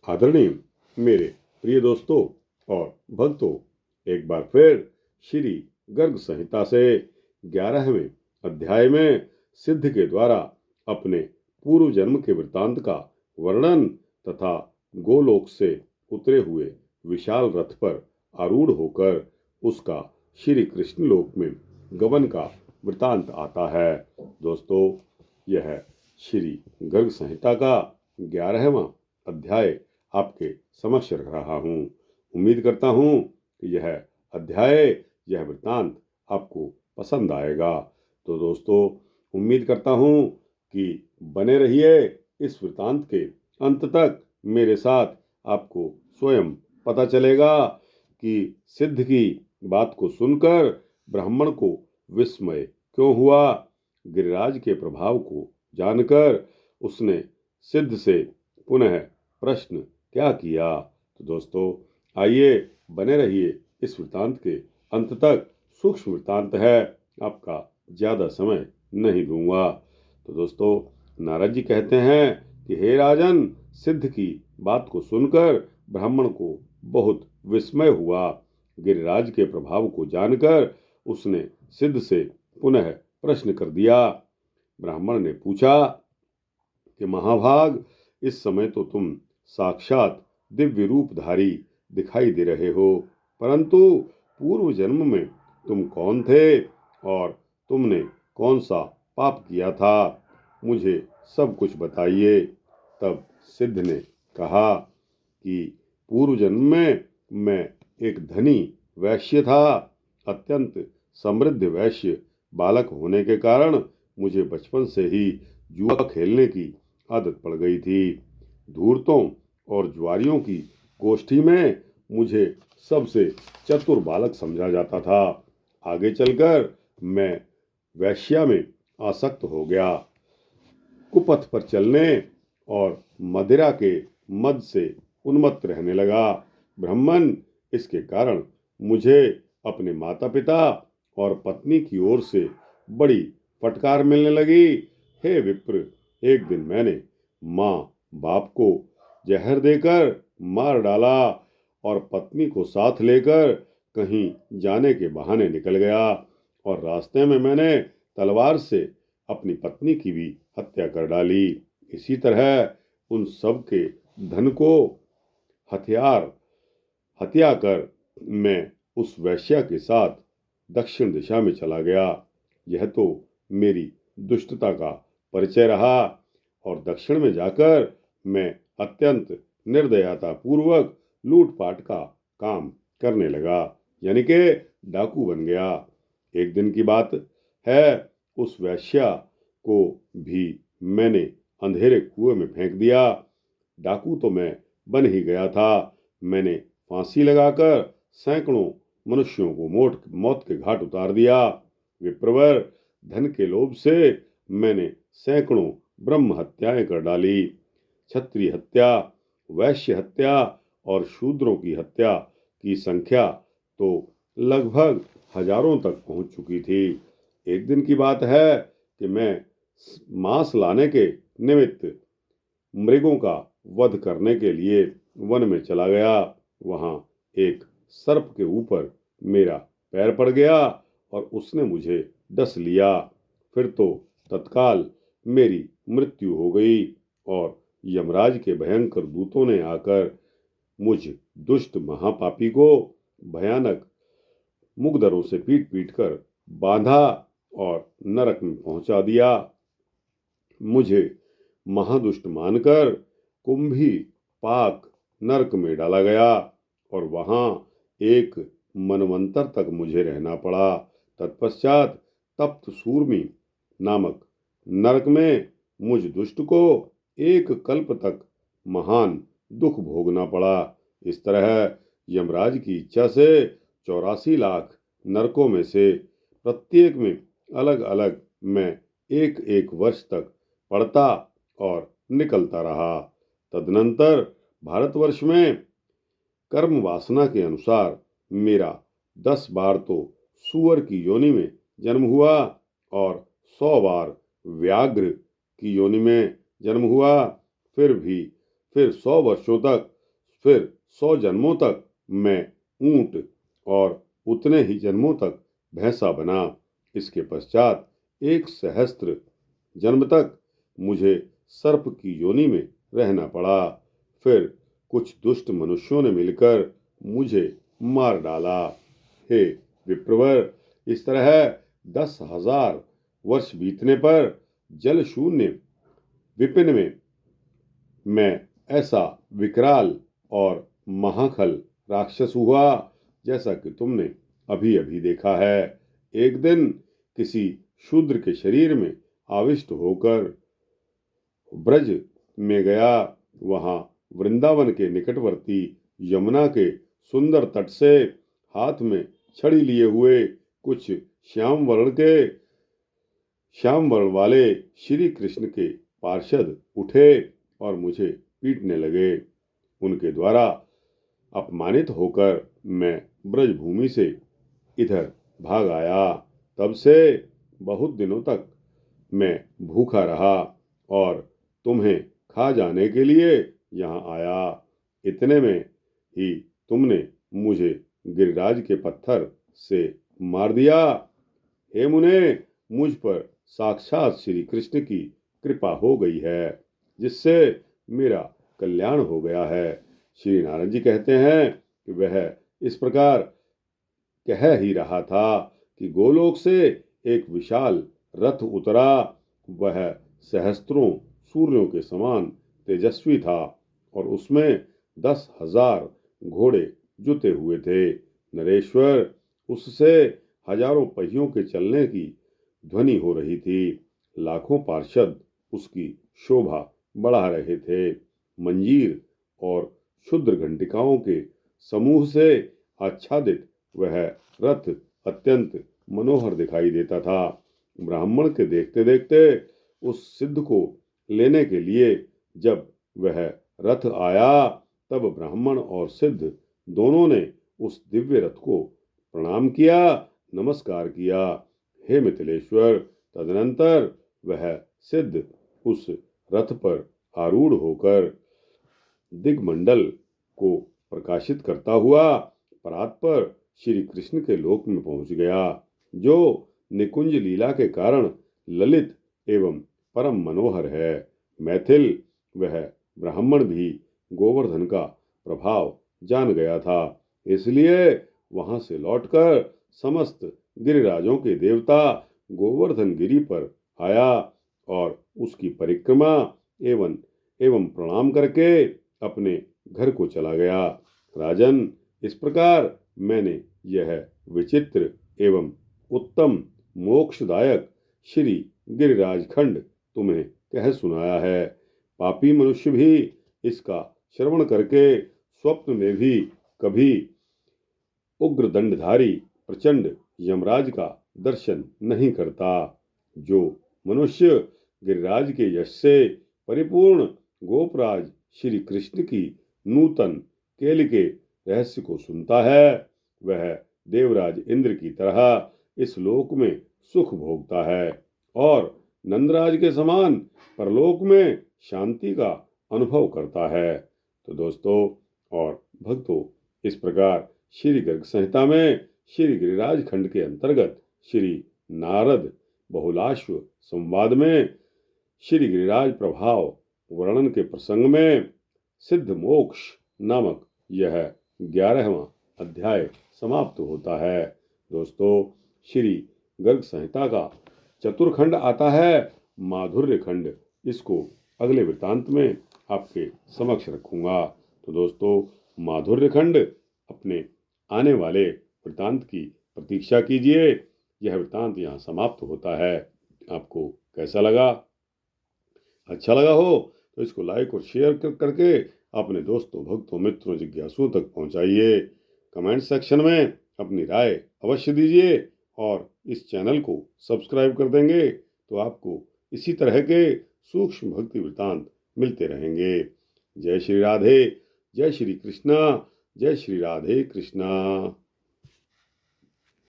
आदरणीय मेरे प्रिय दोस्तों और भक्तों, एक बार फिर श्री गर्ग संहिता से 11वें अध्याय में सिद्ध के द्वारा अपने पूर्व जन्म के वृत्तांत का वर्णन तथा गोलोक से उतरे हुए विशाल रथ पर आरूढ़ होकर उसका श्री कृष्ण लोक में गमन का वृत्तांत आता है। दोस्तों, यह श्री गर्ग संहिता का 11वां अध्याय आपके समक्ष रख रहा हूँ। उम्मीद करता हूँ कि यह अध्याय, यह वृत्तांत आपको पसंद आएगा। तो दोस्तों, उम्मीद करता हूँ कि बने रहिए इस वृत्तांत के अंत तक मेरे साथ। आपको स्वयं पता चलेगा कि सिद्ध की बात को सुनकर ब्राह्मण को विस्मय क्यों हुआ। गिरिराज के प्रभाव को जानकर उसने सिद्ध से पुनः प्रश्न क्या किया। तो दोस्तों, आइए बने रहिए इस वृत्तांत के अंत तक। सूक्ष्म वृत्तांत है, आपका ज्यादा समय नहीं दूंगा। तो दोस्तों, नारद जी कहते हैं कि हे राजन, सिद्ध की बात को सुनकर ब्राह्मण को बहुत विस्मय हुआ। गिरिराज के प्रभाव को जानकर उसने सिद्ध से पुनः प्रश्न कर दिया। ब्राह्मण ने पूछा कि महाभाग, इस समय तो तुम साक्षात दिव्य रूपधारी दिखाई दे रहे हो, परंतु पूर्व जन्म में तुम कौन थे और तुमने कौन सा पाप किया था, मुझे सब कुछ बताइए। तब सिद्ध ने कहा कि पूर्व जन्म में मैं एक धनी वैश्य था। अत्यंत समृद्ध वैश्य बालक होने के कारण मुझे बचपन से ही जुआ खेलने की आदत पड़ गई थी। धूर्तों और जुआरियों की गोष्ठी में मुझे सबसे चतुर बालक समझा जाता था। आगे चलकर मैं वैश्या में आसक्त हो गया। कुपथ पर चलने और मदिरा के मद से उन्मत्त रहने लगा। ब्राह्मण, इसके कारण मुझे अपने माता पिता और पत्नी की ओर से बड़ी फटकार मिलने लगी। हे विप्र, एक दिन मैंने माँ बाप को जहर देकर मार डाला और पत्नी को साथ लेकर कहीं जाने के बहाने निकल गया, और रास्ते में मैंने तलवार से अपनी पत्नी की भी हत्या कर डाली। इसी तरह उन सब के धन को हत्या कर मैं उस वैश्या के साथ दक्षिण दिशा में चला गया। यह तो मेरी दुष्टता का परिचय रहा, और दक्षिण में जाकर मैं अत्यंत निर्दयता पूर्वक लूटपाट का काम करने लगा, यानी कि डाकू बन गया। एक दिन की बात है, उस वैश्या को भी मैंने अंधेरे कुएं में फेंक दिया। डाकू तो मैं बन ही गया था। मैंने फांसी लगाकर सैकड़ों मनुष्यों को मौत के घाट उतार दिया। विप्रवर, धन के लोभ से मैंने सैकड़ों ब्रह्म हत्याएं कर डाली। क्षत्रिय हत्या, वैश्य हत्या और शूद्रों की हत्या की संख्या तो लगभग हजारों तक पहुंच चुकी थी। एक दिन की बात है कि मैं मांस लाने के निमित्त मृगों का वध करने के लिए वन में चला गया। वहां एक सर्प के ऊपर मेरा पैर पड़ गया और उसने मुझे डस लिया। फिर तो तत्काल मेरी मृत्यु हो गई, और यमराज के भयंकर दूतों ने आकर मुझ दुष्ट महापापी को भयानक मुगदरों से पीट पीट कर बांधा और नरक में पहुंचा दिया। मुझे महादुष्ट मानकर कुंभी पाक नरक में डाला गया, और वहां एक मनवंतर तक मुझे रहना पड़ा। तत्पश्चात तप्त सूर्मी नामक नरक में मुझ दुष्ट को एक कल्प तक महान दुख भोगना पड़ा। इस तरह यमराज की इच्छा से 84 लाख नरकों में से प्रत्येक में अलग अलग मैं एक एक वर्ष तक पड़ता और निकलता रहा। तदनंतर भारतवर्ष में कर्म वासना के अनुसार मेरा 10 बार तो सूअर की योनि में जन्म हुआ, और 100 बार व्याघ्र की योनि में जन्म हुआ। फिर 100 वर्षों तक फिर 100 जन्मों तक मैं ऊंट और उतने ही जन्मों तक भैंसा बना। इसके पश्चात 1 सहस्त्र जन्म तक मुझे सर्प की योनि में रहना पड़ा। फिर कुछ दुष्ट मनुष्यों ने मिलकर मुझे मार डाला। हे विप्रवर, इस तरह 10,000 वर्ष बीतने पर जल शून्य विपिन में मैं ऐसा विकराल और महाखल राक्षस हुआ जैसा कि तुमने अभी अभी देखा है। एक दिन किसी शूद्र के शरीर में आविष्ट होकर ब्रज में गया। वहां वृंदावन के निकटवर्ती यमुना के सुंदर तट से हाथ में छड़ी लिए हुए कुछ श्याम वर्ण वाले श्री कृष्ण के पार्षद उठे और मुझे पीटने लगे। उनके द्वारा अपमानित होकर मैं ब्रजभूमि से इधर भाग आया। तब से बहुत दिनों तक मैं भूखा रहा और तुम्हें खा जाने के लिए यहाँ आया। इतने में ही तुमने मुझे गिरिराज के पत्थर से मार दिया। हे मुने, मुझ पर साक्षात श्री कृष्ण की कृपा हो गई है, जिससे मेरा कल्याण हो गया है। श्री नारद जी कहते हैं कि वह इस प्रकार कह ही रहा था कि गोलोक से एक विशाल रथ उतरा। वह सहस्त्रों सूर्यों के समान तेजस्वी था और उसमें 10,000 घोड़े जुते हुए थे। नरेश्वर, उससे हजारों पहियों के चलने की ध्वनि हो रही थी। लाखों पार्षद उसकी शोभा बढ़ा रहे थे। मंजीर और क्षुद्र घंटिकाओं के समूह से आच्छादित वह रथ अत्यंत मनोहर दिखाई देता था। ब्राह्मण के देखते देखते उस सिद्ध को लेने के लिए जब वह रथ आया, तब ब्राह्मण और सिद्ध दोनों ने उस दिव्य रथ को प्रणाम किया, नमस्कार किया। हे मिथिलेश्वर, तदनंतर वह सिद्ध उस रथ पर आरूढ़ होकर दिग्मंडल को प्रकाशित करता हुआ परात पर श्री कृष्ण के लोक में पहुंच गया, जो निकुंज लीला के कारण ललित एवं परम मनोहर है। मैथिल, वह ब्राह्मण भी गोवर्धन का प्रभाव जान गया था, इसलिए वहां से लौटकर समस्त गिरिराजों के देवता गोवर्धन गिरी पर आया और उसकी परिक्रमा एवं प्रणाम करके अपने घर को चला गया। राजन, इस प्रकार मैंने यह विचित्र एवं उत्तम मोक्षदायक श्री गिरिराज खंड तुम्हें कह सुनाया है। पापी मनुष्य भी इसका श्रवण करके स्वप्न में भी कभी उग्र दंडधारी प्रचंड यमराज का दर्शन नहीं करता। जो मनुष्य गिरिराज के यश से परिपूर्ण गोपराज श्री कृष्ण की नूतन केल के रहस्य को सुनता है, वह देवराज इंद्र की तरह इस लोक में सुख भोगता है और नंदराज के समान परलोक में शांति का अनुभव करता है। तो दोस्तों और भक्तों, इस प्रकार श्री गर्ग संहिता में श्री गिरिराज खंड के अंतर्गत श्री नारद बहुलाश्व संवाद में श्री गिरिराज प्रभाव वर्णन के प्रसंग में सिद्ध मोक्ष नामक यह 11वां अध्याय समाप्त होता है। दोस्तों, श्री गर्ग संहिता का चतुर्खंड आता है माधुर्य खंड। इसको अगले वृतांत में आपके समक्ष रखूंगा। तो दोस्तों, माधुर्य खंड अपने आने वाले वृतांत की प्रतीक्षा कीजिए। यह वृतांत यहाँ समाप्त होता है। आपको कैसा लगा? अच्छा लगा हो तो इसको लाइक और शेयर करके अपने दोस्तों, भक्तों, मित्रों, जिज्ञासुओं तक पहुंचाइए। कमेंट सेक्शन में अपनी राय अवश्य दीजिए और इस चैनल को सब्सक्राइब कर देंगे तो आपको इसी तरह के सूक्ष्म भक्ति वृतांत मिलते रहेंगे। जय श्री राधे, जय श्री कृष्णा, जय श्री राधे कृष्णा।